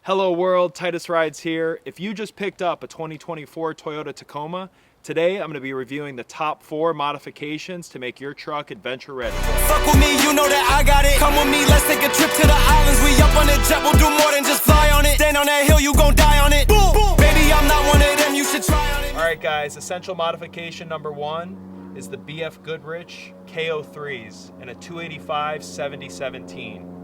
Hello world, Titus Rides here. If you just picked up a 2024 Toyota Tacoma, today I'm going to be reviewing the top 4 modifications to make your truck adventure ready. Fuck with me, you know that I got it. Come with me, let's take a trip to the islands. We up on the jet, we'll do more than just fly on it. Stand on that hill, you gon' die on it. Boom, boom. Baby, I'm not one of them, you should try on it. Alright guys, essential modification number 1 is the BF Goodrich KO3s in a 285/7017.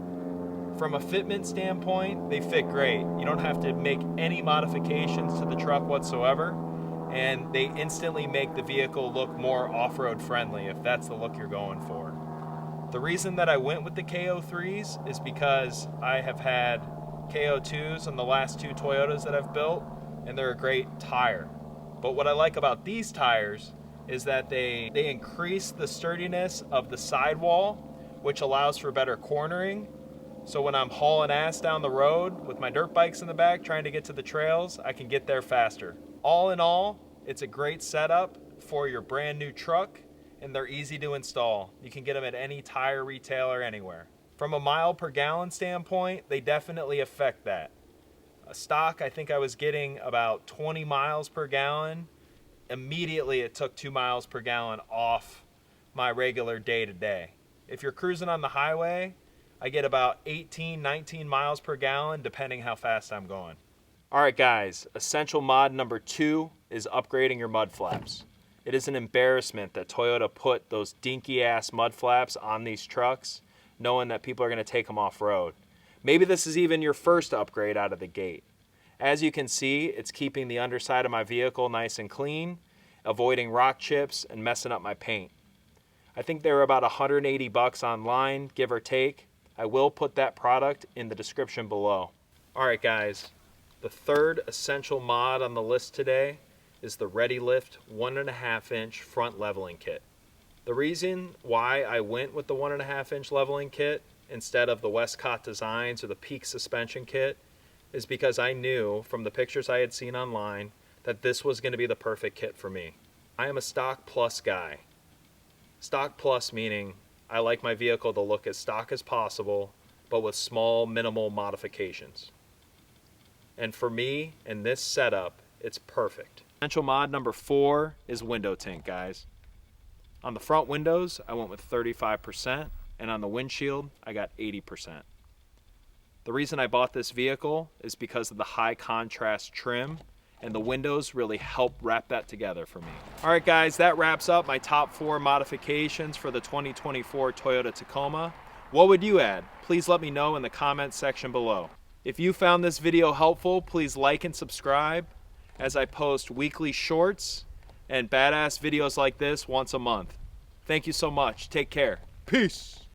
From a fitment standpoint, they fit great. You don't have to make any modifications to the truck whatsoever, and they instantly make the vehicle look more off-road friendly if that's the look you're going for. The reason that I went with the KO3s is because I have had KO2s on the last 2 Toyotas that I've built, and they're a great tire. But what I like about these tires is that they increase the sturdiness of the sidewall, which allows for better cornering. So when I'm hauling ass down the road with my dirt bikes in the back trying to get to the trails, I can get there faster. All in all, it's a great setup for your brand new truck, and they're easy to install. You can get them at any tire retailer anywhere. From a mile per gallon standpoint, they definitely affect that. A stock, I think I was getting about 20 miles per gallon. Immediately it took 2 miles per gallon off my regular day-to-day. If you're cruising on the highway, I get about 18, 19 miles per gallon depending how fast I'm going. Alright guys, essential mod number 2 is upgrading your mud flaps. It is an embarrassment that Toyota put those dinky ass mud flaps on these trucks knowing that people are going to take them off-road. Maybe this is even your first upgrade out of the gate. As you can see, it's keeping the underside of my vehicle nice and clean, avoiding rock chips and messing up my paint. I think they were about 180 bucks online, give or take. I will put that product in the description below. Alright guys, the third essential mod on the list today is the Readylift 1.5 inch front leveling kit. The reason why I went with the 1.5 inch leveling kit instead of the Westcott Designs or the Peak suspension kit is because I knew from the pictures I had seen online that this was going to be the perfect kit for me. I am a stock plus guy. Stock plus meaning I like my vehicle to look as stock as possible, but with small, minimal modifications. And for me, in this setup, it's perfect. Essential mod number 4 is window tint, guys. On the front windows, I went with 35%, and on the windshield, I got 80%. The reason I bought this vehicle is because of the high contrast trim, and the windows really help wrap that together for me. Alright guys, that wraps up my top 4 modifications for the 2024 Toyota Tacoma. What would you add? Please let me know in the comments section below. If you found this video helpful, please like and subscribe as I post weekly shorts and badass videos like this once a month. Thank you so much. Take care. Peace.